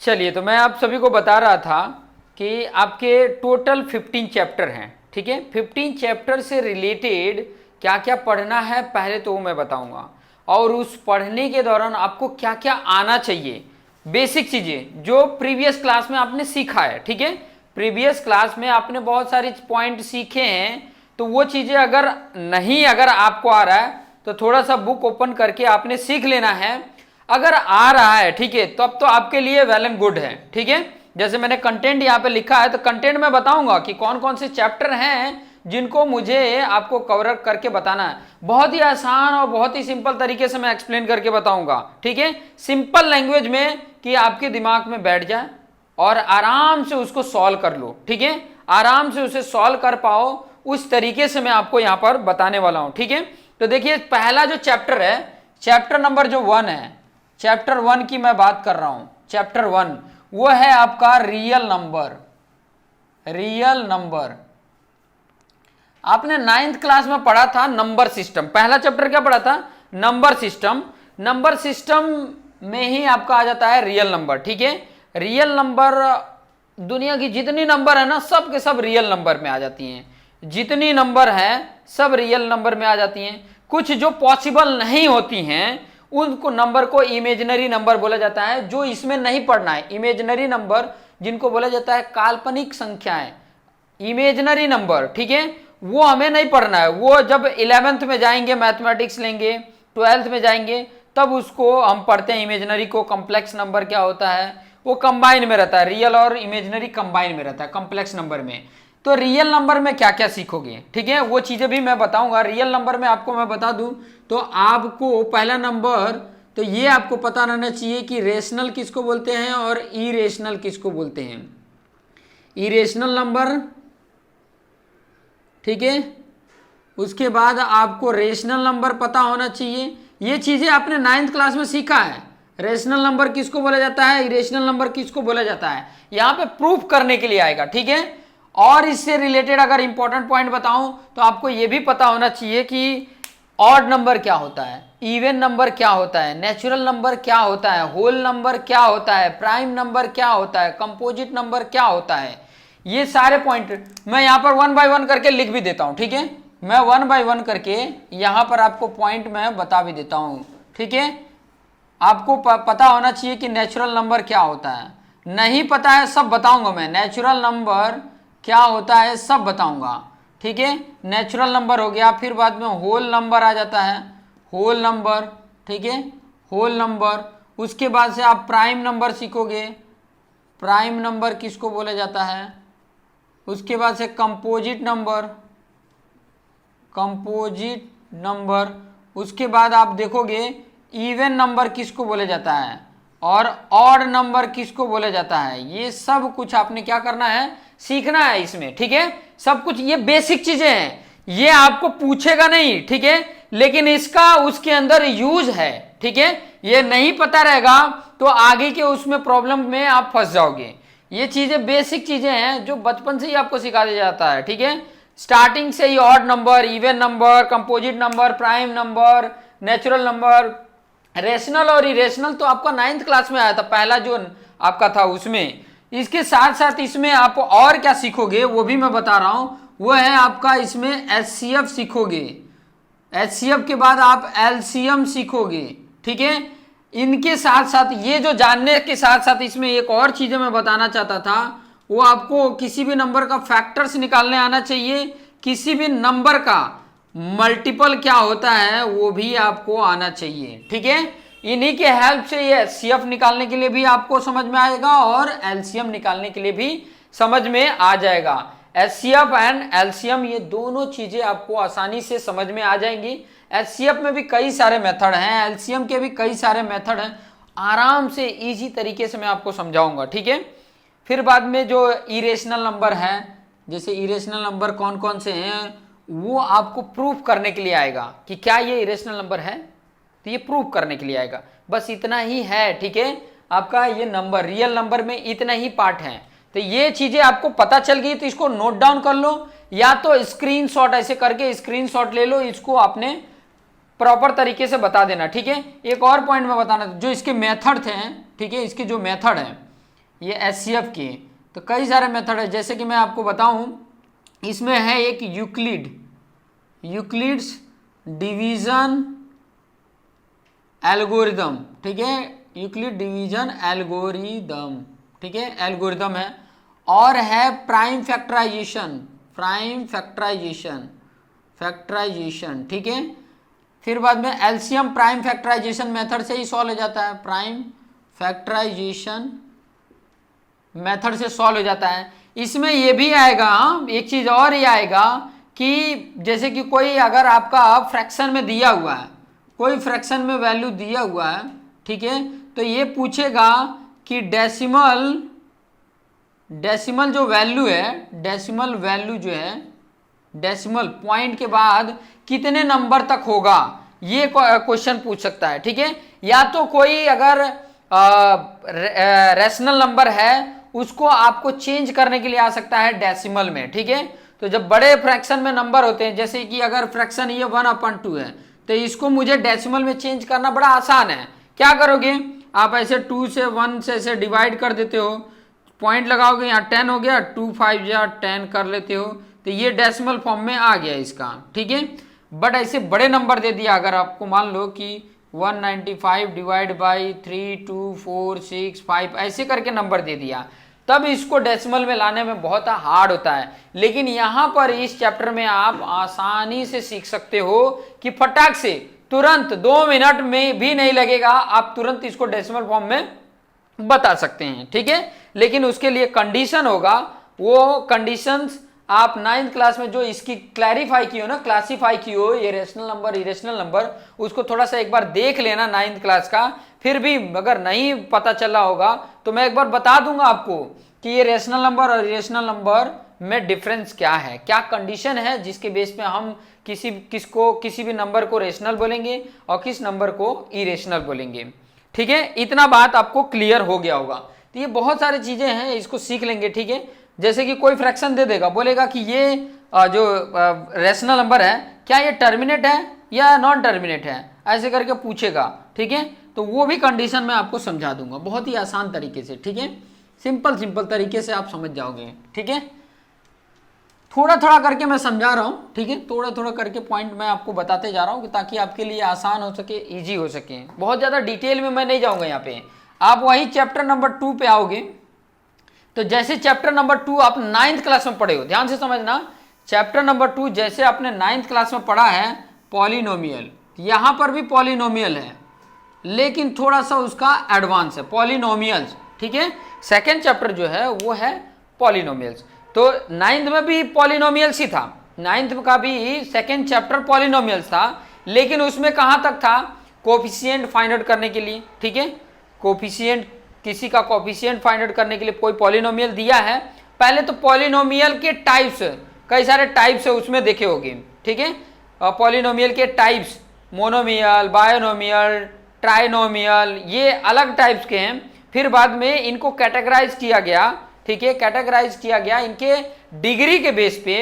चलिए, तो मैं आप सभी को बता रहा था कि आपके टोटल 15 चैप्टर हैं, ठीक है। 15 चैप्टर से रिलेटेड क्या क्या पढ़ना है पहले तो वो मैं बताऊंगा, और उस पढ़ने के दौरान आपको क्या क्या आना चाहिए, बेसिक चीज़ें जो प्रीवियस क्लास में आपने सीखा है, ठीक है। प्रीवियस क्लास में आपने बहुत सारी पॉइंट सीखे हैं, तो वो चीज़ें अगर आपको आ रहा है तो थोड़ा सा बुक ओपन करके आपने सीख लेना है। अगर आ रहा है, ठीक है, तब तो आपके लिए वेल एंड गुड है, ठीक है। जैसे मैंने कंटेंट यहाँ पे लिखा है, तो कंटेंट में बताऊंगा कि कौन कौन से चैप्टर हैं जिनको मुझे आपको कवर करके बताना है। बहुत ही आसान और बहुत ही सिंपल तरीके से मैं एक्सप्लेन करके बताऊंगा, ठीक है, सिंपल लैंग्वेज में, कि आपके दिमाग में बैठ जाए और आराम से उसको सॉल्व कर लो, ठीक है। आराम से उसे सॉल्व कर पाओ, उस तरीके से मैं आपको यहां पर बताने वाला हूं, ठीक है। तो देखिए, पहला जो चैप्टर है, चैप्टर नंबर जो 1 है, चैप्टर 1 की मैं बात कर रहा हूं। चैप्टर 1 वो है आपका रियल नंबर। रियल नंबर आपने 9th क्लास में पढ़ा था, नंबर सिस्टम। पहला चैप्टर क्या पढ़ा था? Number system. नंबर सिस्टम में ही आपका आ जाता है रियल नंबर, ठीक है। रियल नंबर, दुनिया की जितनी नंबर है ना, सब के सब रियल नंबर में आ जाती हैं। जितनी नंबर है सब रियल नंबर में आ जाती हैं। कुछ जो पॉसिबल नहीं होती हैं उनको नंबर को इमेजिनरी नंबर बोला जाता है, जो इसमें नहीं पढ़ना है। इमेजिनरी नंबर जिनको बोला जाता है काल्पनिक संख्याएं, इमेजिनरी नंबर, ठीक है, वो हमें नहीं पढ़ना है। वो जब 11th में जाएंगे, मैथमेटिक्स लेंगे, 12th में जाएंगे, तब उसको हम पढ़ते हैं इमेजिनरी को। कॉम्प्लेक्स नंबर क्या होता है, वो कंबाइन में रहता है, रियल और इमेजिनरी कंबाइन में रहता है कॉम्प्लेक्स नंबर में। तो रियल नंबर में क्या क्या सीखोगे, ठीक है, वो चीजें भी मैं बताऊंगा। रियल नंबर में आपको मैं बता दूं तो आपको पहला नंबर, तो ये आपको पता रहना चाहिए कि रेशनल किसको बोलते हैं और इरेशनल किसको बोलते हैं। इरेशनल नंबर, ठीक है, उसके बाद आपको रेशनल नंबर पता होना चाहिए। ये चीजें आपने 9th क्लास में सीखा है। रेशनल नंबर किसको बोला जाता है, इरेशनल नंबर किसको बोला जाता है, यहां पे प्रूफ करने के लिए आएगा, ठीक है। और इससे रिलेटेड अगर इंपॉर्टेंट पॉइंट बताऊं तो आपको यह भी पता होना चाहिए कि ऑड नंबर क्या होता है, इवन नंबर क्या होता है, नेचुरल नंबर क्या होता है, होल नंबर क्या होता है, प्राइम नंबर क्या होता है, कंपोजिट नंबर क्या होता है। ये सारे पॉइंट मैं यहां पर 1 बाय 1 करके लिख भी देता हूं, ठीक है। मैं 1 बाय 1 करके यहां पर आपको पॉइंट मैं बता भी देता हूं, ठीक है। आपको पता होना चाहिए कि नेचुरल नंबर क्या होता है। नहीं पता है, सब बताऊंगा मैं। नेचुरल नंबर क्या होता है सब बताऊंगा, ठीक है। नेचुरल नंबर हो गया, फिर बाद में होल नंबर आ जाता है, होल नंबर, ठीक है, होल नंबर। उसके बाद से आप प्राइम नंबर सीखोगे, प्राइम नंबर किसको बोला जाता है। उसके बाद से कंपोजिट नंबर, कंपोजिट नंबर। उसके बाद आप देखोगे इवन नंबर किसको बोला जाता है और ऑड नंबर किसको बोला जाता है। ये सब कुछ आपने क्या करना है, सीखना है इसमें, ठीक है। सब कुछ ये बेसिक चीजें हैं, ये आपको पूछेगा नहीं, ठीक है, लेकिन इसका उसके अंदर यूज है, ठीक है। ये नहीं पता रहेगा तो आगे के उसमें प्रॉब्लम में आप फंस जाओगे। ये चीजें बेसिक चीजें हैं जो बचपन से ही आपको सिखा दिया जाता है, ठीक है। स्टार्टिंग से ही odd number, even number, composite number, prime number, natural number, rational और इरेशनल तो आपका 9th क्लास में आया था, पहला जो आपका था उसमें। इसके साथ साथ इसमें आप और क्या सीखोगे वो भी मैं बता रहा हूं। वो है आपका इसमें एचसीएफ सीखोगे। एचसीएफ के बाद आप एलसीएम सीखोगे, ठीक है। इनके साथ साथ ये जो जानने के साथ साथ इसमें एक और चीजें मैं बताना चाहता था, वो आपको किसी भी नंबर का फैक्टर्स निकालने आना चाहिए, किसी भी नंबर का मल्टीपल क्या होता है वो भी आपको आना चाहिए, ठीक है। इन्हीं के हेल्प से ये एचसीएफ निकालने के लिए भी आपको समझ में आएगा और एलसीएम निकालने के लिए भी समझ में आ जाएगा। एचसीएफ एंड एलसीएम ये दोनों चीजें आपको आसानी से समझ में आ जाएंगी। एचसीएफ में भी कई सारे मेथड हैं, एलसीएम के भी कई सारे मेथड हैं, आराम से इजी तरीके से मैं आपको समझाऊंगा, ठीक है। फिर बाद में जो इरेशनल नंबर है, जैसे इरेशनल नंबर कौन कौन से हैं वो आपको प्रूफ करने के लिए आएगा कि क्या ये इरेशनल नंबर है, तो ये प्रूफ करने के लिए आएगा। बस इतना ही है, ठीक है। आपका ये नंबर, रियल नंबर में इतना ही पार्ट है। तो ये चीजें आपको पता चल गई तो इसको नोट डाउन कर लो, या तो स्क्रीनशॉट ऐसे करके स्क्रीनशॉट ले लो, इसको आपने प्रॉपर तरीके से बता देना, ठीक है। एक और पॉइंट में बताना, जो इसके मेथड थे, ठीक है, इसके जो मेथड है, ये एचसीएफ की। तो कई सारे मेथड है, जैसे कि मैं आपको बताऊं, इसमें है एक यूक्लिड्स डिवीजन एल्गोरिदम, ठीक है, यूक्लिड डिवीजन एल्गोरिदम, ठीक है, एल्गोरिदम है। और है प्राइम फैक्टराइजेशन, ठीक है। फिर बाद में एलसीएम प्राइम फैक्टराइजेशन मेथड से ही सॉल्व हो जाता है, प्राइम फैक्टराइजेशन मेथड से सॉल्व हो जाता है। इसमें ये भी आएगा, एक चीज और ये आएगा कि जैसे कि कोई अगर आपका फ्रैक्शन में दिया हुआ है, कोई फ्रैक्शन में वैल्यू दिया हुआ है, ठीक है, तो ये पूछेगा कि डेसिमल जो वैल्यू है, डेसिमल वैल्यू जो है, डेसिमल पॉइंट के बाद कितने नंबर तक होगा, ये क्वेश्चन पूछ सकता है, ठीक है। या तो कोई अगर रेशनल नंबर है उसको आपको चेंज करने के लिए आ सकता है डेसिमल में, ठीक है। तो जब बड़े फ्रैक्शन में नंबर होते हैं, जैसे कि अगर फ्रैक्शन ये 1/2 है, तो इसको मुझे डेसिमल में चेंज करना बड़ा आसान है। क्या करोगे आप, ऐसे 2 से 1 से ऐसे डिवाइड कर देते हो, पॉइंट लगाओगे, यहाँ 10 हो गया, 2 5 या 10 कर लेते हो, तो ये डेसिमल फॉर्म में आ गया इसका, ठीक है। बट ऐसे बड़े नंबर दे दिया, अगर आपको मान लो कि 195 डिवाइड बाई 3 2 4 6 5 ऐसे करके नंबर दे दिया, तब इसको डेसिमल में लाने में बहुत हार्ड होता है। लेकिन यहाँ पर इस चैप्टर में आप आसानी से सीख सकते हो कि फटाक से तुरंत 2 मिनट में भी नहीं लगेगा, आप तुरंत इसको डेसिमल फॉर्म में बता सकते हैं, ठीक है। लेकिन उसके लिए कंडीशन होगा, वो कंडीशंस आप 9th क्लास में जो इसकी क्लैरिफाई की हो ना, क्लासीफाई की हो, ये रेशनल नंबर इरेशनल नंबर, उसको थोड़ा सा एक बार देख लेना 9th क्लास का। फिर भी अगर नहीं पता चला होगा तो मैं एक बार बता दूंगा आपको कि ये रेशनल नंबर और इरेशनल नंबर में डिफरेंस क्या है, क्या कंडीशन है जिसके बेस पे हम किसी भी नंबर को रेशनल बोलेंगे और किस नंबर को इरेशनल बोलेंगे, ठीक है। इतना बात आपको क्लियर हो गया होगा। तो ये बहुत सारी चीजें हैं, इसको सीख लेंगे, ठीक है। जैसे कि कोई फ्रैक्शन दे देगा, बोलेगा कि ये जो रेशनल नंबर है क्या ये टर्मिनेट है या नॉन टर्मिनेट है, ऐसे करके पूछेगा, ठीक है। तो वो भी कंडीशन मैं आपको समझा दूंगा बहुत ही आसान तरीके से, ठीक है। सिंपल तरीके से आप समझ जाओगे, ठीक है। थोड़ा थोड़ा करके मैं समझा रहा हूँ, ठीक है, थोड़ा थोड़ा करके पॉइंट मैं आपको बताते जा रहा हूँ ताकि आपके लिए आसान हो सके, इजी हो सके। बहुत ज़्यादा डिटेल में मैं नहीं जाऊँगा यहाँ पे। आप वही चैप्टर नंबर 2 पे आओगे, तो जैसे चैप्टर नंबर 2 आप 9th क्लास में पढ़े हो, ध्यान से समझना, चैप्टर नंबर 2 जैसे आपने 9th क्लास में पढ़ा है पॉलिनोमियल, यहाँ पर भी पॉलिनोमियल है लेकिन थोड़ा सा उसका एडवांस है, पॉलिनोमियल्स, ठीक है। सेकेंड चैप्टर जो है वो है पॉलिनोमियल्स। तो 9th में भी पॉलिनोमियल्स ही था, 9th का भी सेकेंड चैप्टर पॉलिनोमियल्स था, लेकिन उसमें कहाँ तक था, कोफिशिएंट फाइंड आउट करने के लिए, ठीक है। कोफिशिएंट, किसी का कोफिशिएंट फाइंड आउट करने के लिए कोई पॉलिनोमियल दिया है, पहले तो पॉलिनोमियल के टाइप्स, कई सारे टाइप्स है उसमें देखे होंगे, ठीक है। पॉलिनोमियल के टाइप्स, मोनोमियल, बायोनोमियल, ट्राइनोमियल, ये अलग टाइप्स के हैं। फिर बाद में इनको कैटेगराइज किया गया, ठीक है, कैटेगराइज किया गया इनके डिग्री के बेस पे।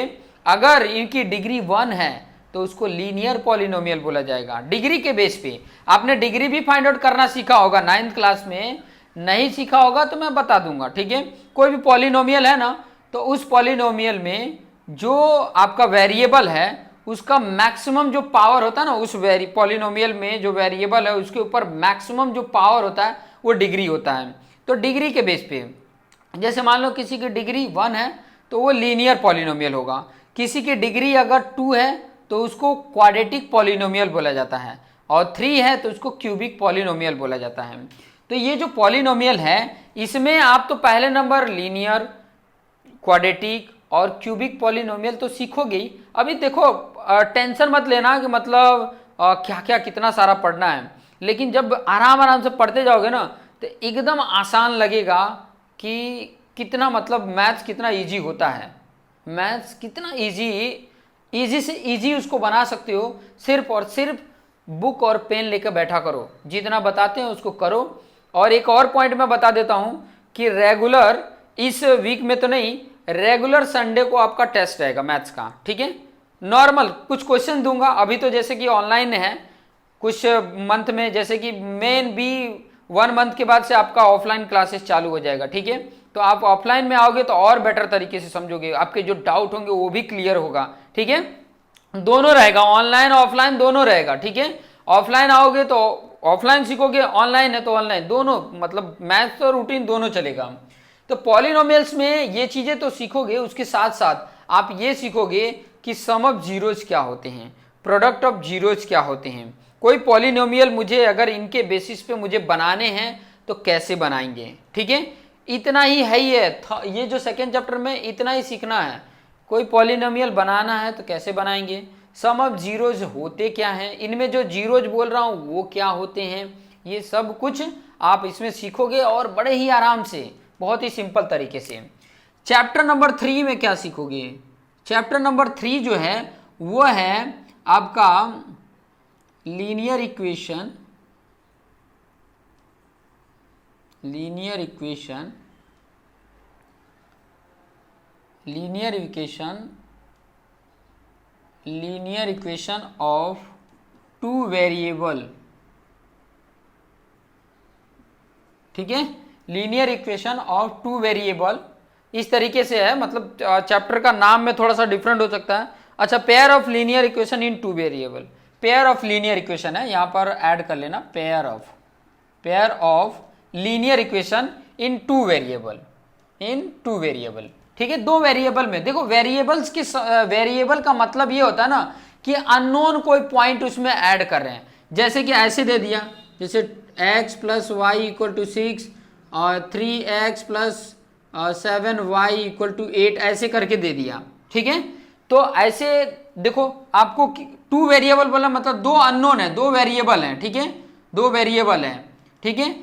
अगर इनकी डिग्री 1 है तो उसको लीनियर पॉलिनोमियल बोला जाएगा, डिग्री के बेस पे। आपने डिग्री भी फाइंड आउट करना सीखा होगा 9th क्लास में, नहीं सीखा होगा तो मैं बता दूंगा, ठीक है। कोई भी पॉलिनोमियल है ना, तो उस पॉलिनोमियल में जो आपका वेरिएबल है उसका मैक्सिमम जो पावर होता है ना, उस पॉलिनोमियल में जो वेरिएबल है उसके ऊपर मैक्सिमम जो पावर होता है वो डिग्री होता है। तो डिग्री के बेस पे, जैसे मान लो किसी की डिग्री 1 है तो वो लीनियर पॉलिनोमियल होगा, किसी की डिग्री अगर 2 है तो उसको क्वाड्रेटिक पॉलिनोमियल बोला जाता है, और 3 है तो उसको क्यूबिक पॉलिनोमियल बोला जाता है। तो ये जो पॉलिनोमियल है इसमें आप तो पहले नंबर लीनियर, क्वाड्रेटिक और क्यूबिक पॉलिनोमियल तो सीखोगे ही। अभी देखो टेंशन मत लेना कि मतलब क्या क्या कितना सारा पढ़ना है, लेकिन जब आराम से पढ़ते जाओगे ना तो एकदम आसान लगेगा कि कितना मतलब मैथ्स कितना इजी होता है, मैथ्स कितना इजी से इजी उसको बना सकते हो। सिर्फ और सिर्फ बुक और पेन लेकर बैठा करो, जितना बताते हैं उसको करो। और एक और पॉइंट मैं बता देता हूं कि रेगुलर, इस वीक में तो नहीं, रेगुलर संडे को आपका टेस्ट रहेगा मैथ्स का, ठीक है। नॉर्मल कुछ क्वेश्चन दूंगा, अभी तो जैसे कि ऑनलाइन है, कुछ मंथ में जैसे कि मेन भी 1 मंथ के बाद से आपका ऑफलाइन क्लासेस चालू हो जाएगा, ठीक है। तो आप ऑफलाइन में आओगे तो और बेटर तरीके से समझोगे, आपके जो डाउट होंगे वो भी क्लियर होगा, ठीक है। दोनों रहेगा, ऑनलाइन ऑफलाइन दोनों रहेगा, ठीक है। ऑफलाइन आओगे तो ऑफलाइन सीखोगे, ऑनलाइन है तो ऑनलाइन, दोनों मतलब मैथ्स और रूटीन दोनों चलेगा। तो पॉलिनोमियल्स में ये चीजें तो सीखोगे, उसके साथ साथ आप ये सीखोगे कि सम ऑफ जीरोज क्या होते हैं, प्रोडक्ट ऑफ जीरोज क्या होते हैं। कोई पॉलिनोमियल मुझे अगर इनके बेसिस पे मुझे बनाने हैं तो कैसे बनाएंगे, ठीक है। इतना ही है, ये जो सेकेंड चैप्टर में इतना ही सीखना है। कोई पॉलिनोमियल बनाना है तो कैसे बनाएंगे, सम ऑफ जीरोज होते क्या हैं, इनमें जो जीरोज बोल रहा हूँ वो क्या होते हैं, ये सब कुछ आप इसमें सीखोगे और बड़े ही आराम से, बहुत ही सिंपल तरीके से। चैप्टर नंबर 3 में क्या सीखोगे, चैप्टर नंबर 3 जो है वो है आपका linear equation, linear equation of two variable, ठीक है। Linear equation of two variable इस तरीके से है, मतलब चैप्टर का नाम में थोड़ा सा डिफरेंट हो सकता है। अच्छा, pair of linear equation in two variable, pair of linear equation है, यहां पर ऐड कर लेना, pair of linear equation in two variable, ठीक है। दो वेरिएबल में देखो, वेरिएबल्स के वेरिएबल का मतलब ये होता है ना कि अननोन कोई पॉइंट उसमें ऐड कर रहे हैं। जैसे कि ऐसे दे दिया, जैसे x plus Y equal to 6 और 3x plus 7y equal to 8 ऐसे करके दे दिया, ठीक है। तो ऐसे देखो, आपको टू वेरिएबल बोला मतलब दो अननोन है, दो वेरिएबल हैं, ठीक है, दो वेरिएबल हैं, ठीक है।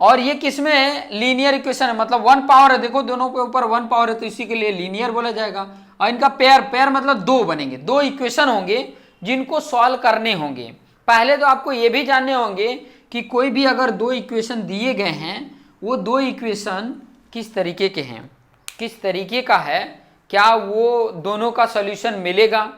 और ये किसमें है, लीनियर इक्वेशन है, मतलब 1 पावर है, देखो दोनों के ऊपर 1 पावर है तो इसी के लिए लीनियर बोला जाएगा। और इनका पेयर मतलब दो बनेंगे, दो इक्वेशन होंगे जिनको सॉल्व करने होंगे। पहले तो आपको ये भी जानने होंगे कि कोई भी अगर दो इक्वेशन दिए गए हैं, वो दो इक्वेशन किस तरीके के हैं, किस तरीके का है, क्या वो दोनों का सॉल्यूशन मिलेगा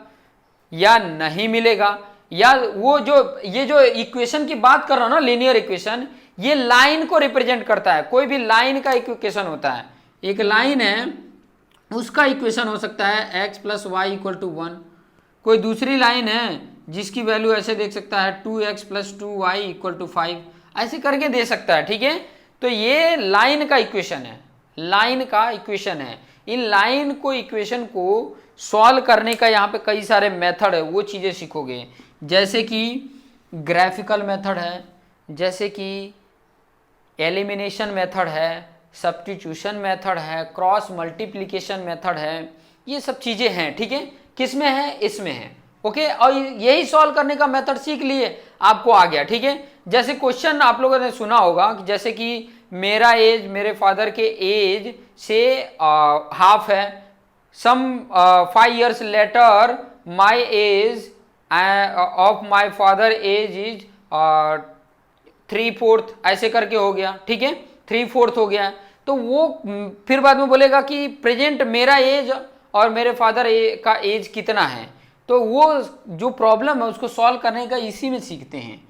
या नहीं मिलेगा, या वो जो ये जो इक्वेशन की बात कर रहा हूं ना, लीनियर इक्वेशन, ये लाइन को रिप्रेजेंट करता है। कोई भी लाइन का इक्वेशन होता है, एक लाइन है उसका इक्वेशन हो सकता है x plus Y equal to 1। कोई दूसरी लाइन है जिसकी वैल्यू ऐसे देख सकता है 2x plus 2y equal to 5, ऐसे करके दे सकता है, ठीक है। तो ये लाइन का इक्वेशन है, लाइन का इक्वेशन है। इन लाइन को इक्वेशन को सॉल्व करने का यहाँ पे कई सारे मेथड है, वो चीजें सीखोगे, जैसे कि ग्राफिकल मेथड है, जैसे कि एलिमिनेशन मेथड है, सब्स्टिट्यूशन मेथड है, क्रॉस मल्टीप्लिकेशन मेथड है, ये सब चीजें हैं, ठीक है। किसमें है, इसमें है, ओके। और यही सॉल्व करने का मेथड सीख लिए, आपको आ गया, ठीक है। जैसे क्वेश्चन आप लोगों ने सुना होगा, जैसे कि मेरा एज मेरे फादर के एज से हाफ है, some 5 years later my age of my father age is 3/4, ऐसे करके हो गया, ठीक है, 3/4 हो गया। तो वो फिर बाद में बोलेगा कि प्रेजेंट मेरा एज और मेरे फादर का एज कितना है। तो वो जो प्रॉब्लम है उसको सॉल्व करने का इसी में सीखते हैं,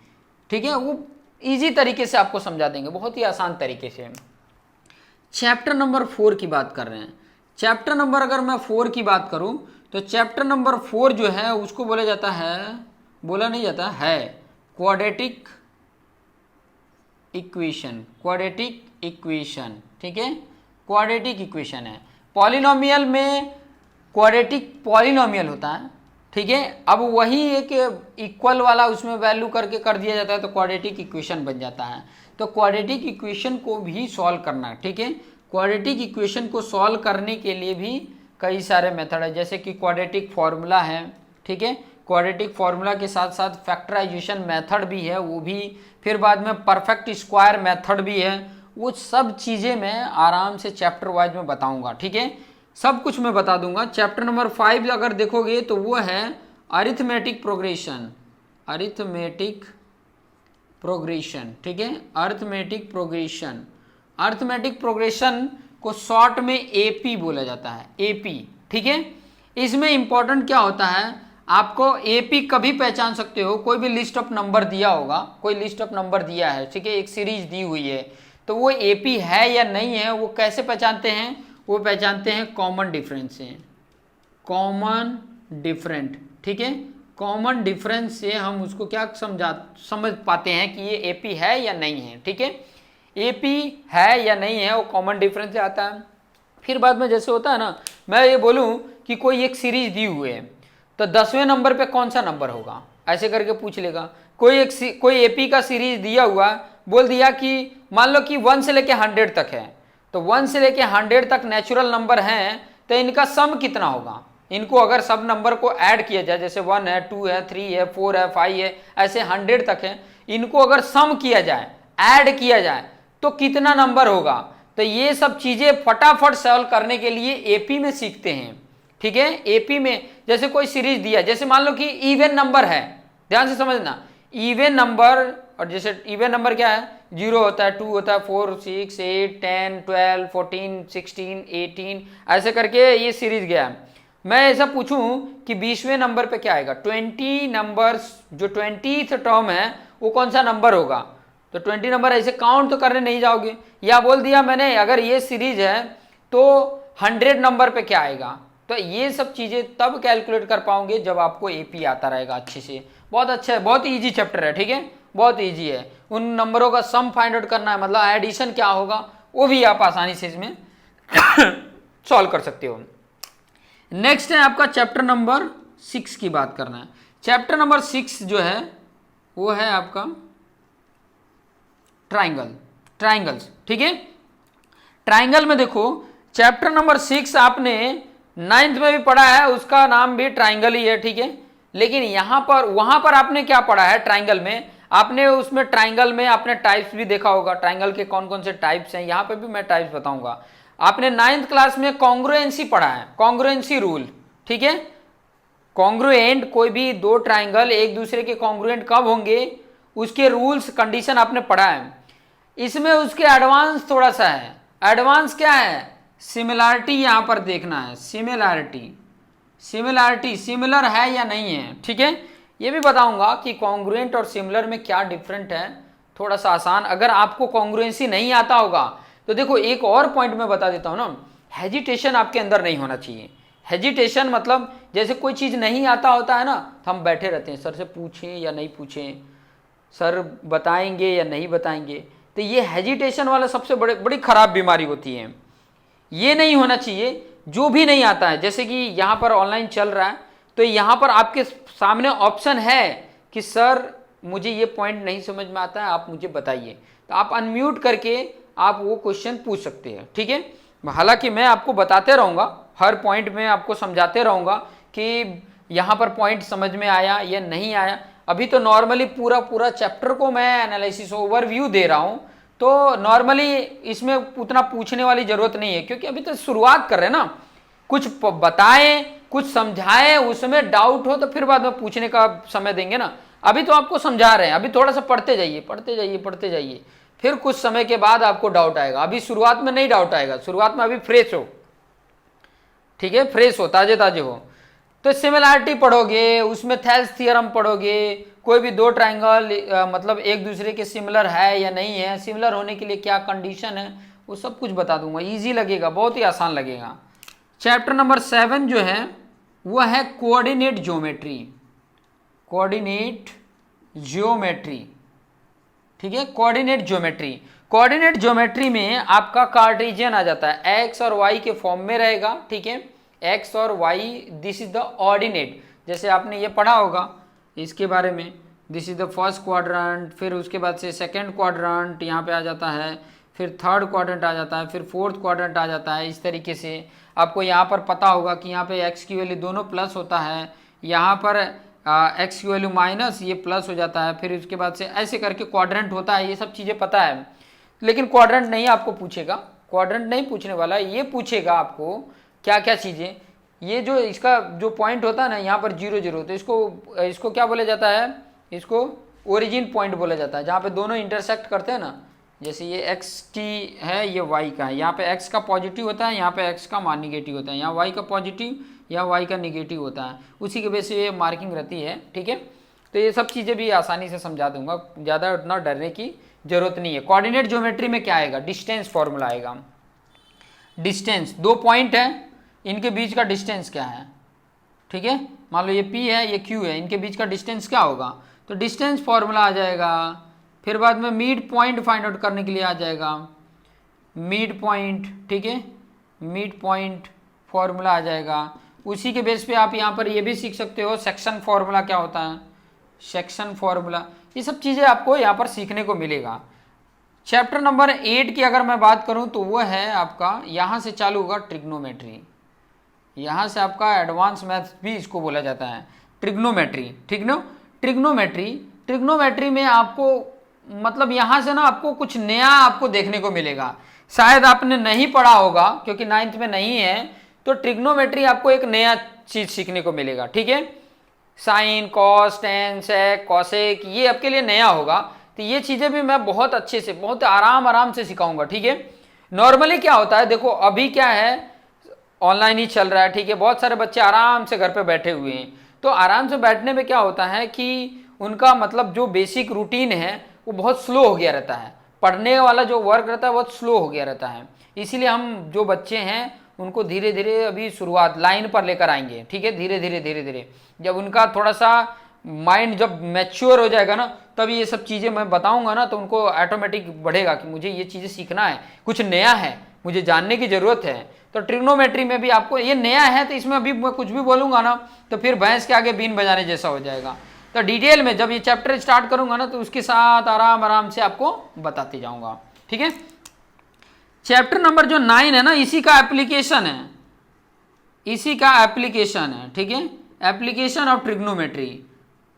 ठीक है। वो इजी तरीके से आपको समझा देंगे, बहुत ही आसान तरीके से। चैप्टर नंबर 4 की बात कर रहे हैं। चैप्टर नंबर अगर मैं 4 की बात करूं तो चैप्टर नंबर 4 जो है उसको बोला जाता है, बोला नहीं जाता है, क्वाड्रेटिक इक्वेशन, क्वाड्रेटिक इक्वेशन, ठीक है, क्वाड्रेटिक इक्वेशन है। पॉलिनोमियल में क्वाड्रेटिक पॉलिनोमियल होता है, ठीक है। अब वही एक इक्वल वाला उसमें वैल्यू करके कर दिया जाता है तो क्वाड्रेटिक इक्वेशन बन जाता है। तो क्वाड्रेटिक इक्वेशन को भी सॉल्व करना, ठीक है। क्वाड्रेटिक इक्वेशन को सॉल्व करने के लिए भी कई सारे मेथड है, जैसे कि क्वाड्रेटिक फार्मूला है, ठीक है। क्वाड्रेटिक फार्मूला के साथ साथ फैक्टराइजेशन मेथड भी है, वो भी, फिर बाद में परफेक्ट स्क्वायर मेथड भी है। वो सब चीज़ें मैं आराम से चैप्टर वाइज में बताऊंगा, ठीक है, सब कुछ मैं बता दूंगा। चैप्टर नंबर 5 अगर देखोगे तो वो है अरिथमेटिक प्रोग्रेशन, अरिथमेटिक प्रोग्रेशन, ठीक है, अरिथमेटिक प्रोग्रेशन। अरिथमेटिक प्रोग्रेशन को शॉर्ट में एपी बोला जाता है, एपी, ठीक है। इसमें इंपॉर्टेंट क्या होता है, आपको एपी कभी पहचान सकते हो, कोई भी लिस्ट ऑफ नंबर दिया होगा, कोई लिस्ट ऑफ नंबर दिया है, ठीक है, एक सीरीज दी हुई है, तो वो एपी है या नहीं है वो कैसे पहचानते हैं, वो पहचानते हैं कॉमन डिफरेंस से, कॉमन डिफरेंट, ठीक है, कॉमन डिफरेंस से हम उसको क्या समझ पाते हैं कि ये एपी है या नहीं है, ठीक है, एपी है या नहीं है वो कॉमन डिफरेंस से आता है। फिर बाद में जैसे होता है ना, मैं ये बोलूं कि कोई एक सीरीज दी हुई है तो 10वें नंबर पे कौन सा नंबर होगा, ऐसे करके पूछ लेगा। कोई एपी का सीरीज दिया हुआ, बोल दिया कि मान लो कि 1 से लेके 100 तक है, तो 1 से लेके 100 तक नेचुरल नंबर हैं, तो इनका सम कितना होगा, इनको अगर सब नंबर को ऐड किया जाए, जैसे 1 है, 2 है, 3 है, 4 है, 5 है, ऐसे 100 तक है, इनको अगर सम किया जाए, ऐड किया जाए तो कितना नंबर होगा। तो ये सब चीजें फटाफट सॉल्व करने के लिए एपी में सीखते हैं, ठीक है। एपी में जैसे कोई सीरीज दिया, जैसे मान लो कि इवन नंबर है, ध्यान से समझना, इवन नंबर, और जैसे इवन नंबर क्या है, 0 होता है, 2 होता है, 4, 6, 8, 10, 12, 14, 16, 18, ऐसे करके ये सीरीज गया है। मैं ऐसा पूछूं कि 20वें नंबर पे क्या आएगा, 20 नंबर्स, जो 20th टर्म है वो कौन सा नंबर होगा, तो 20 नंबर ऐसे काउंट तो करने नहीं जाओगे। या बोल दिया मैंने अगर ये सीरीज है तो 100 नंबर पे क्या आएगा, तो ये सब चीजें तब कैलकुलेट कर पाओगे जब आपको एपी आता रहेगा अच्छे से। बहुत अच्छा है, बहुत इजी चैप्टर है, ठीक है, बहुत इजी है। उन नंबरों का सम फाइंड आउट करना है, मतलब एडिशन क्या होगा वो भी आप आसानी से इसमें सॉल्व कर सकते हो। नेक्स्ट है आपका चैप्टर नंबर 6 की बात करना है। चैप्टर नंबर 6 जो है वो है आपका ट्राइंगल्स, ठीक है। ट्राइंगल में देखो, चैप्टर नंबर 6 आपने 9th में भी पढ़ा है, उसका नाम भी ट्राइंगल ही है, ठीक है। लेकिन वहां पर आपने क्या पढ़ा है ट्राइंगल में, आपने उसमें ट्राइंगल में आपने टाइप्स भी देखा होगा, ट्राइंगल के कौन कौन से टाइप्स हैं, यहाँ पे भी मैं टाइप्स बताऊंगा। आपने 9th क्लास में कॉन्ग्रुएंसी पढ़ा है, कॉन्ग्रुएंसी रूल, ठीक है। कॉन्ग्रुएंट, कोई भी दो ट्राइंगल एक दूसरे के कॉन्ग्रुएंट कब होंगे, उसके रूल्स कंडीशन आपने पढ़ा है। इसमें उसके एडवांस थोड़ा सा है। एडवांस क्या है, सिमिलैरिटी यहां पर देखना है, सिमिलैरिटी सिमिलर है या नहीं है, ठीक है। ये भी बताऊंगा कि कॉन्ग्रुएंट और सिमिलर में क्या डिफरेंट है, थोड़ा सा आसान। अगर आपको कॉन्ग्रुएंसी नहीं आता होगा तो देखो एक और पॉइंट मैं बता देता हूं ना, हेजिटेशन आपके अंदर नहीं होना चाहिए। हेजिटेशन मतलब जैसे कोई चीज नहीं आता होता है ना, तो हम बैठे रहते हैं, सर से पूछें या नहीं पूछें, सर बताएंगे या नहीं बताएंगे, तो ये हेजिटेशन वाला सबसे बड़ी खराब बीमारी होती है। ये नहीं होना चाहिए। जो भी नहीं आता है, जैसे कि यहाँ पर ऑनलाइन चल रहा है, तो यहाँ पर आपके सामने ऑप्शन है कि सर मुझे ये पॉइंट नहीं समझ में आता है, आप मुझे बताइए, तो आप अनम्यूट करके आप वो क्वेश्चन पूछ सकते हैं, ठीक है। हालांकि मैं आपको बताते रहूँगा, हर पॉइंट में आपको समझाते रहूँगा कि यहाँ पर पॉइंट समझ में आया या नहीं आया। अभी तो नॉर्मली पूरा चैप्टर को मैं एनालिसिस ओवरव्यू दे रहा हूँ, तो नॉर्मली इसमें उतना पूछने वाली जरूरत नहीं है, क्योंकि अभी तो शुरुआत कर रहे हैं ना। कुछ बताएं, कुछ समझाएं, उसमें डाउट हो तो फिर बाद में पूछने का समय देंगे ना। अभी तो आपको समझा रहे हैं, अभी थोड़ा सा पढ़ते जाइए, फिर कुछ समय के बाद आपको डाउट आएगा। अभी शुरुआत में नहीं डाउट आएगा, शुरुआत में अभी फ्रेश हो, ठीक है, फ्रेश हो, ताजे हो। तो सिमिलैरिटी पढ़ोगे, उसमें थेल्स थ्योरम पढ़ोगे, कोई भी दो ट्राइंगल मतलब एक दूसरे के सिमिलर है या नहीं है, सिमिलर होने के लिए क्या कंडीशन है, वो सब कुछ बता दूंगा। इजी लगेगा, बहुत ही आसान लगेगा। चैप्टर नंबर 7 जो है वो है कोऑर्डिनेट ज्योमेट्री, ठीक है। कोऑर्डिनेट ज्योमेट्री में आपका कार्टेशियन आ जाता है, एक्स और वाई के फॉर्म में रहेगा, ठीक है। एक्स और Y, this is the ordinate. जैसे आपने ये पढ़ा होगा इसके बारे में, this is the first quadrant, फिर उसके बाद से सेकंड क्वाड्रेंट यहाँ पे आ जाता है, फिर थर्ड क्वाड्रेंट आ जाता है, फिर फोर्थ क्वाड्रेंट आ जाता है। इस तरीके से आपको यहाँ पर पता होगा कि यहाँ पे एक्स की वैल्यू दोनों प्लस होता है, यहाँ पर एक्स की वैल्यू माइनस, ये प्लस हो जाता है, फिर उसके बाद से ऐसे करके क्वाड्रेंट होता है। ये सब चीज़ें पता है, लेकिन क्वाड्रेंट नहीं आपको पूछेगा, क्वाड्रेंट नहीं पूछने वाला, ये पूछेगा आपको क्या क्या चीज़ें। ये जो इसका जो पॉइंट होता है ना यहाँ पर 0 0, तो इसको क्या बोला जाता है, इसको ओरिजिन पॉइंट बोला जाता है, जहाँ पे दोनों इंटरसेक्ट करते हैं ना। जैसे ये x की है, ये y का है, यहाँ पे x का पॉजिटिव होता है, यहाँ पे x का मान निगेटिव होता है, यहाँ y का पॉजिटिव, या y का निगेटिव होता है, उसी के बेस से ये मार्किंग रहती है। ठीक है, तो ये सब चीज़ें भी आसानी से समझा दूंगा, ज़्यादा उतना डरने की जरूरत नहीं है। कोऑर्डिनेट ज्योमेट्री में क्या आएगा, डिस्टेंस फॉर्मूला आएगा। डिस्टेंस, 2 पॉइंट है, इनके बीच का डिस्टेंस क्या है। ठीक है, मान लो ये P है ये Q है, इनके बीच का डिस्टेंस क्या होगा, तो डिस्टेंस फॉर्मूला आ जाएगा। फिर बाद में मिड पॉइंट फाइंड आउट करने के लिए आ जाएगा मिड पॉइंट। ठीक है, मिड पॉइंट फॉर्मूला आ जाएगा। उसी के बेस पे आप यहाँ पर ये भी सीख सकते हो सेक्शन फॉर्मूला क्या होता है, सेक्शन फॉर्मूला, ये सब चीज़ें आपको यहाँ पर सीखने को मिलेगा। चैप्टर नंबर 8 की अगर मैं बात करूँ तो वो है आपका, यहाँ से चालू होगा ट्रिग्नोमेट्री, यहाँ से आपका एडवांस मैथ्स भी इसको बोला जाता है, ट्रिग्नोमेट्री। ठीक ना, ट्रिग्नोमेट्री में आपको मतलब यहाँ से ना आपको कुछ नया आपको देखने को मिलेगा, शायद आपने नहीं पढ़ा होगा क्योंकि 9th में नहीं है, तो ट्रिग्नोमेट्री आपको एक नया चीज सीखने को मिलेगा। ठीक है, साइन, कॉस, टेन, सेक, कॉसेक, ये आपके लिए नया होगा, तो ये चीजें भी मैं बहुत अच्छे से बहुत आराम से सिखाऊंगा। ठीक है, नॉर्मली क्या होता है, देखो अभी क्या है, ऑनलाइन ही चल रहा है। ठीक है, बहुत सारे बच्चे आराम से घर पे बैठे हुए हैं, तो आराम से बैठने में क्या होता है कि उनका मतलब जो बेसिक रूटीन है वो बहुत स्लो हो गया रहता है, पढ़ने वाला जो वर्क रहता है बहुत स्लो हो गया रहता है। इसीलिए हम जो बच्चे हैं उनको धीरे धीरे अभी शुरुआत लाइन पर लेकर आएंगे। ठीक है, धीरे धीरे जब उनका थोड़ा सा माइंड जब मैच्योर हो जाएगा ना, तब ये सब चीज़ें मैं बताऊंगा ना, तो उनको ऑटोमेटिक बढ़ेगा कि मुझे ये चीज़ें सीखना है, कुछ नया है, मुझे जानने की ज़रूरत है। तो ट्रिग्नोमेट्री में भी आपको ये नया है, तो इसमें अभी मैं कुछ भी बोलूंगा ना तो फिर भैंस के आगे बीन बजाने जैसा हो जाएगा। तो डिटेल में जब ये चैप्टर स्टार्ट करूंगा ना तो उसके साथ आराम से आपको बताते जाऊंगा। ठीक है, चैप्टर नंबर जो 9 है ना, इसी का एप्लीकेशन है, इसी का एप्लीकेशन है। ठीक है, application of trigonometry,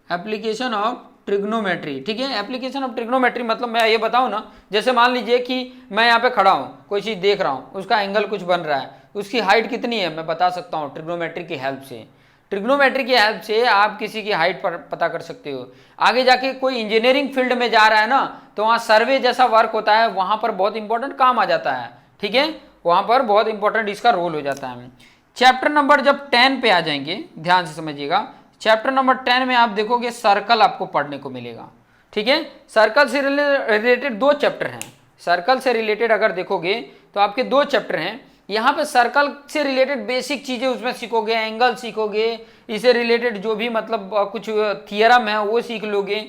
application of trigonometry. ठीक है, एप्लीकेशन ऑफ ट्रिग्नोमेट्री मतलब मैं ये बताऊं ना, जैसे मान लीजिए कि मैं यहाँ पे खड़ा हूँ, कोई चीज़ देख रहा हूँ, उसका एंगल कुछ बन रहा है, उसकी हाइट कितनी है मैं बता सकता हूँ ट्रिग्नोमेट्री की हेल्प से। ट्रिग्नोमेट्री की हेल्प से आप किसी की हाइट पर पता कर सकते हो। आगे जाके कोई इंजीनियरिंग फील्ड में जा रहा है ना, तो वहाँ सर्वे जैसा वर्क होता है, वहाँ पर बहुत इंपॉर्टेंट काम आ जाता है। ठीक है, वहाँ पर बहुत इंपॉर्टेंट इसका रोल हो जाता है। चैप्टर नंबर जब 10 पे आ जाएंगे, ध्यान से समझिएगा, चैप्टर नंबर 10 में आप देखोगे सर्कल आपको पढ़ने को मिलेगा। ठीक है, सर्कल से रिलेटेड 2 चैप्टर हैं। सर्कल से रिलेटेड अगर देखोगे तो आपके 2 चैप्टर हैं। यहाँ पे सर्कल से रिलेटेड बेसिक चीजें उसमें सीखोगे, एंगल सीखोगे, इससे रिलेटेड जो भी मतलब कुछ थियरम है वो सीख लोगे।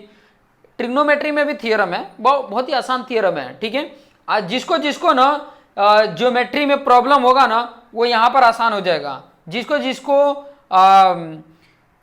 ट्रिग्नोमेट्री में भी थियरम है, बहुत ही आसान थियरम है। ठीक है, जिसको जिसको ना ज्योमेट्री में प्रॉब्लम होगा ना वो यहाँ पर आसान हो जाएगा, जिसको जिसको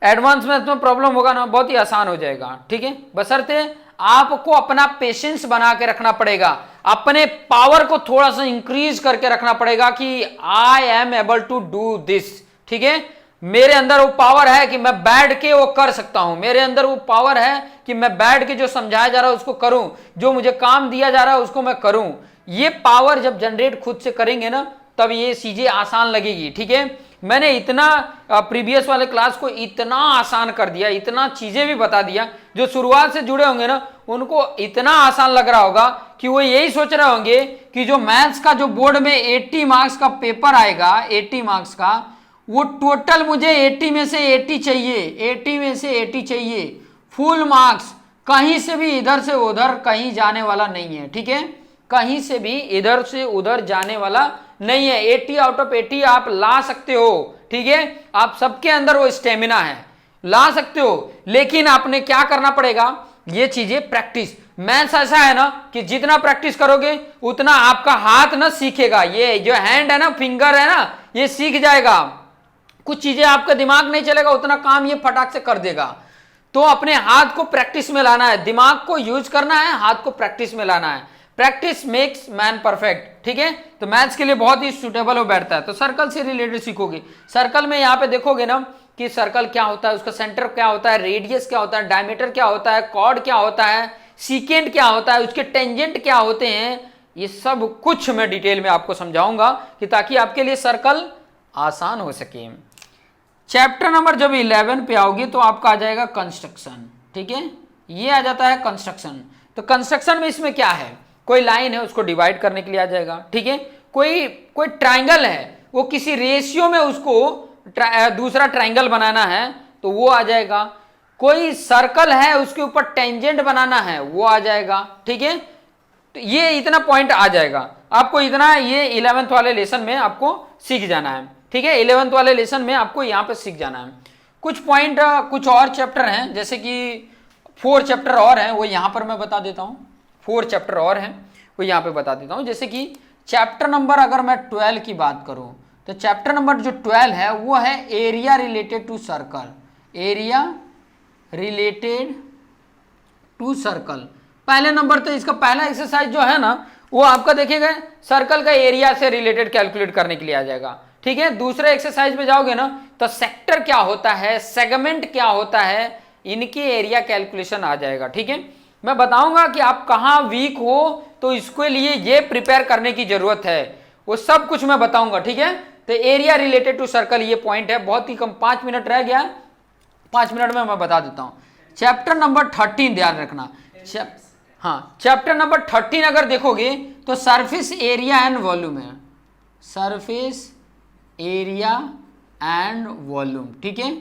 एडवांस मैथ में प्रॉब्लम होगा ना बहुत ही आसान हो जाएगा। ठीक है, बशर्ते आपको अपना पेशेंस बना के रखना पड़ेगा, अपने पावर को थोड़ा सा इंक्रीज करके रखना पड़ेगा कि I am able to do this. ठीक है, मेरे अंदर वो पावर है कि मैं बैठ के वो कर सकता हूं, मेरे अंदर वो पावर है कि मैं बैठ के जो समझाया जा रहा है उसको करूं, जो मुझे काम दिया जा रहा है उसको मैं करूं। ये पावर जब जनरेट खुद से करेंगे ना तब ये चीजें आसान लगेगी। ठीक है, मैंने इतना प्रीवियस वाले क्लास को इतना आसान कर दिया, इतना चीजें भी बता दिया, जो शुरुआत से जुड़े होंगे ना उनको इतना आसान लग रहा होगा कि वो यही सोच रहे होंगे कि जो मैथ्स का जो बोर्ड में 80 मार्क्स का पेपर आएगा, 80 मार्क्स का, वो टोटल मुझे 80 में से 80 चाहिए, 80 में से 80 चाहिए, फुल मार्क्स, कहीं से भी इधर से उधर कहीं जाने वाला नहीं है। ठीक है, कहीं से भी इधर से उधर जाने वाला नहीं है। 80 आउट ऑफ 80 आप ला सकते हो। ठीक है, आप सबके अंदर वो स्टेमिना है, ला सकते हो, लेकिन आपने क्या करना पड़ेगा, ये चीजें प्रैक्टिस। मैथ्स ऐसा है ना कि जितना प्रैक्टिस करोगे उतना आपका हाथ ना सीखेगा, ये जो हैंड है ना, फिंगर है ना, ये सीख जाएगा। कुछ चीजें आपका दिमाग नहीं चलेगा, उतना काम ये फटाक से कर देगा। तो अपने हाथ को प्रैक्टिस में लाना है, दिमाग को यूज करना है, हाथ को प्रैक्टिस में लाना है। Practice makes man perfect. ठीक है, तो मैथ्स के लिए बहुत ही सुटेबल हो बैठता है। तो सर्कल से रिलेटेड सीखोगे। सर्कल में यहाँ पे देखोगे ना कि सर्कल क्या होता है, उसका सेंटर क्या होता है, रेडियस क्या होता है, डायमीटर क्या होता है, कॉर्ड क्या होता है, सीकेंट क्या होता है, उसके टेंजेंट क्या होते हैं, ये सब कुछ मैं डिटेल में आपको समझाऊंगा कि ताकि आपके लिए सर्कल आसान हो सके। चैप्टर नंबर जब 11 पे आओगे तो आपका आ जाएगा कंस्ट्रक्शन। ठीक है, ये आ जाता है कंस्ट्रक्शन। तो कंस्ट्रक्शन में इसमें क्या है, कोई लाइन है उसको डिवाइड करने के लिए आ जाएगा। ठीक है, कोई ट्राइंगल है वो किसी रेशियो में उसको दूसरा ट्रायंगल बनाना है तो वो आ जाएगा, कोई सर्कल है उसके ऊपर टेंजेंट बनाना है वो आ जाएगा, ठीक है। तो ये इतना पॉइंट आ जाएगा आपको, इतना ये 11th वाले लेसन में आपको सीख जाना है, ठीक है। 11th वाले लेसन में आपको यहाँ पे सीख जाना है। कुछ पॉइंट कुछ और चैप्टर हैं, जैसे कि 4 चैप्टर और हैं, वो यहाँ पर मैं बता देता हूँ। 4 चैप्टर और हैं वो यहाँ पे बता देता हूँ। जैसे कि चैप्टर नंबर अगर मैं 12 की बात करूँ तो चैप्टर नंबर जो 12 है वो है area related to circle, area related to circle. पहले नंबर तो इसका पहला एक्सरसाइज जो है ना वो आपका देखेगा सर्कल का एरिया से रिलेटेड कैलकुलेट करने के लिए आ जाएगा, ठीक है। दूसरे एक्सरसाइज में जाओगे ना तो सेक्टर क्या होता है, सेगमेंट क्या होता है, इनके एरिया कैलकुलेशन आ जाएगा, ठीक है। मैं बताऊंगा कि आप कहाँ वीक हो तो इसके लिए ये प्रिपेयर करने की जरूरत है, वो सब कुछ मैं बताऊंगा, ठीक है। तो एरिया रिलेटेड टू सर्कल ये पॉइंट है, बहुत ही कम, 5 मिनट रह गया, 5 मिनट में मैं बता देता हूं। चैप्टर नंबर 13 ध्यान रखना, हाँ चैप्टर नंबर 13 अगर देखोगे तो सरफेस एरिया एंड वॉल्यूम है, सरफेस एरिया एंड वॉल्यूम, ठीक है।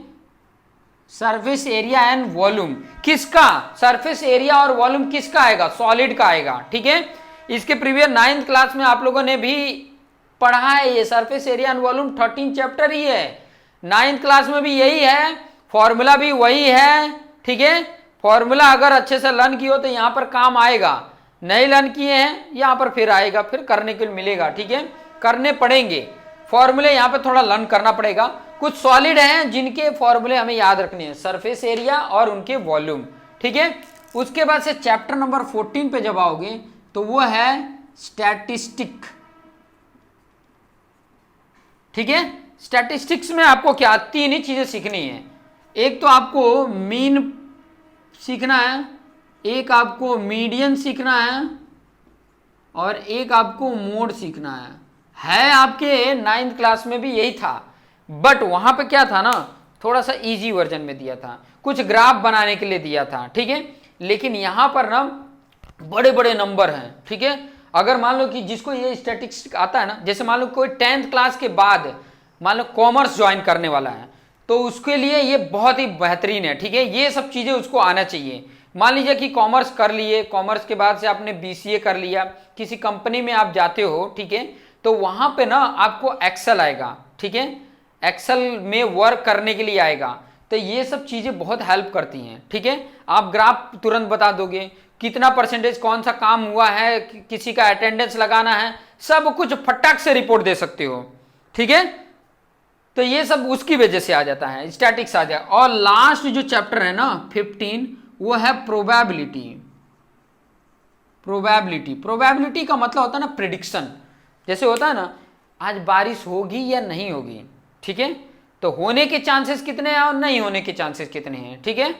सरफेस एरिया एंड वॉल्यूम किसका, सरफेस एरिया और वॉल्यूम किसका आएगा, सॉलिड का आएगा, ठीक है। इसके प्रीवियस 9th क्लास में आप लोगों ने भी पढ़ा है, ये surface area and volume 13 chapter ही है। 9th क्लास में भी यही है, फॉर्मूला भी वही है, ठीक है। फॉर्मूला अगर अच्छे से लर्न किए हो तो यहाँ पर काम आएगा, नहीं लर्न किए हैं यहाँ पर फिर आएगा, फिर करने के लिए मिलेगा, ठीक है। करने पड़ेंगे फॉर्मूले, यहाँ पे थोड़ा लर्न करना पड़ेगा। कुछ सॉलिड हैं जिनके फॉर्मूले हमें याद रखने हैं, सरफेस एरिया और उनके वॉल्यूम, ठीक है। उसके बाद से चैप्टर नंबर 14 पे जब आओगे तो वो है स्टैटिस्टिक, ठीक है। स्टैटिस्टिक्स में आपको क्या 3 ही चीजें सीखनी है, एक तो आपको मीन सीखना है, एक आपको मीडियन सीखना है और एक आपको मोड सीखना है आपके 9th क्लास में भी यही था, बट वहां पे क्या था ना थोड़ा सा इजी वर्जन में दिया था, कुछ ग्राफ बनाने के लिए दिया था, ठीक है। लेकिन यहां पर ना बड़े बड़े नंबर हैं, ठीक है। अगर मान लो कि जिसको ये स्टैटिस्टिक्स आता है ना, जैसे मान लो कोई 10th क्लास के बाद मान लो कॉमर्स ज्वाइन करने वाला है तो उसके लिए ये बहुत ही बेहतरीन है, ठीक है। ये सब चीजें उसको आना चाहिए। मान लीजिए कि कॉमर्स कर लिए, कॉमर्स के बाद से आपने BCA कर लिया, किसी कंपनी में आप जाते हो, ठीक है, तो वहां पे ना आपको एक्सेल आएगा, ठीक है, एक्सेल में वर्क करने के लिए आएगा, तो ये सब चीजें बहुत हेल्प करती हैं, ठीक है। आप ग्राफ तुरंत बता दोगे, कितना परसेंटेज कौन सा काम हुआ है, किसी का अटेंडेंस लगाना है, सब कुछ फटाक से रिपोर्ट दे सकते हो, ठीक है। तो ये सब उसकी वजह से आ जाता है, स्टैटिक्स आ जाए। और लास्ट जो चैप्टर है ना 15 वो है प्रोबेबिलिटी। प्रोबेबिलिटी, प्रोबेबिलिटी का मतलब होता है ना प्रिडिक्शन, जैसे होता है ना आज बारिश होगी या नहीं होगी, ठीक है, तो होने के चांसेस कितने हैं और नहीं होने के चांसेस कितने हैं, ठीक है।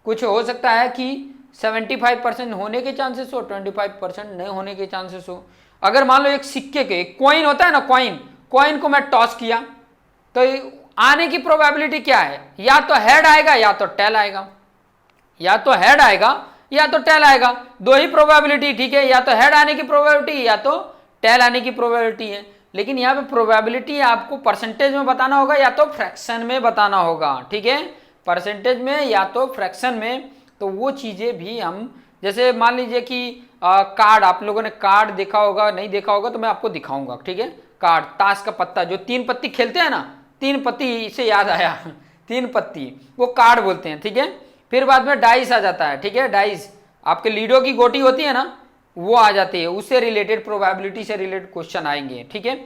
कुछ हो सकता है कि 75% होने के चांसेस हो, 25% नहीं होने के चांसेस हो। अगर मान लो एक सिक्के के कॉइन होता है ना, कॉइन को मैं टॉस किया तो आने की प्रोबेबिलिटी क्या है, या तो हेड आएगा या तो टेल आएगा, या तो हेड आएगा या तो टेल आएगा, 2 ही प्रोबेबिलिटी, ठीक है। या तो हेड आने की प्रोबेबिलिटी या तो टेल आने की प्रोबेबिलिटी है। लेकिन यहाँ पे प्रोबेबिलिटी आपको परसेंटेज में बताना होगा या तो फ्रैक्शन में बताना होगा, ठीक है, परसेंटेज में या तो फ्रैक्शन में। तो वो चीजें भी हम, जैसे मान लीजिए कि कार्ड, आप लोगों ने कार्ड देखा होगा, नहीं देखा होगा तो मैं आपको दिखाऊंगा, ठीक है। कार्ड, ताश का पत्ता, जो 3 पत्ती खेलते हैं ना, 3 पत्ती से याद आया 3 पत्ती वो कार्ड बोलते हैं, ठीक है। फिर बाद में डाइस आ जाता है, ठीक है, डाइस आपके लीडो की गोटी होती है ना वो आ जाती है, उससे रिलेटेड प्रोबेबिलिटी से रिलेटेड क्वेश्चन आएंगे, ठीक है।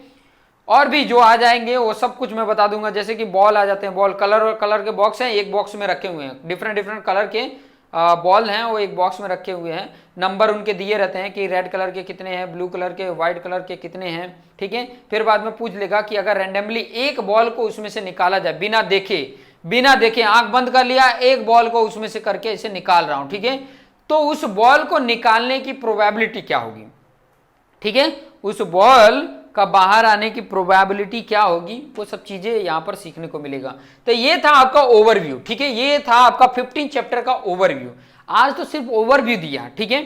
और भी जो आ जाएंगे वो सब कुछ मैं बता दूंगा। जैसे कि बॉल आ जाते हैं, बॉल कलर के बॉक्स हैं, एक बॉक्स में रखे हुए हैं, डिफरेंट कलर के बॉल हैं, वो एक बॉक्स में रखे हुए हैं, नंबर उनके दिए रहते हैं कि रेड कलर के कितने हैं, ब्लू कलर के, व्हाइट कलर के कितने हैं, ठीक है। फिर बाद में पूछ लेगा कि अगर रैंडमली एक बॉल को उसमें से निकाला जाए बिना देखे आंख बंद कर लिया, एक बॉल को उसमें से करके इसे निकाल रहा हूं, ठीक है, तो उस बॉल को निकालने की प्रोबेबिलिटी क्या होगी, ठीक है, उस बॉल का बाहर आने की प्रोबेबिलिटी क्या होगी, वो सब चीजें यहां पर सीखने को मिलेगा। तो ये था आपका ओवरव्यू, ठीक है, ये था आपका 15 चैप्टर का ओवरव्यू। आज तो सिर्फ ओवरव्यू दिया, ठीक है।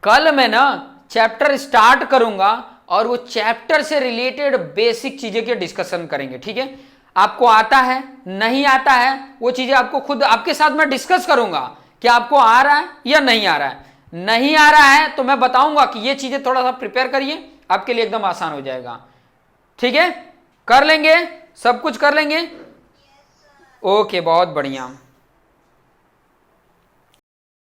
कल मैं ना चैप्टर स्टार्ट करूंगा और वो चैप्टर से रिलेटेड बेसिक चीजें के डिस्कशन करेंगे, ठीक है। आपको आता है नहीं आता है, वो चीजें आपको खुद आपके साथ मैं डिस्कस करूंगा कि आपको आ रहा है या नहीं आ रहा है। नहीं आ रहा है तो मैं बताऊंगा कि ये चीजें थोड़ा सा प्रिपेयर करिए, आपके लिए एकदम आसान हो जाएगा। ठीक है, कर लेंगे, सब कुछ कर लेंगे। ओके, बहुत बढ़िया।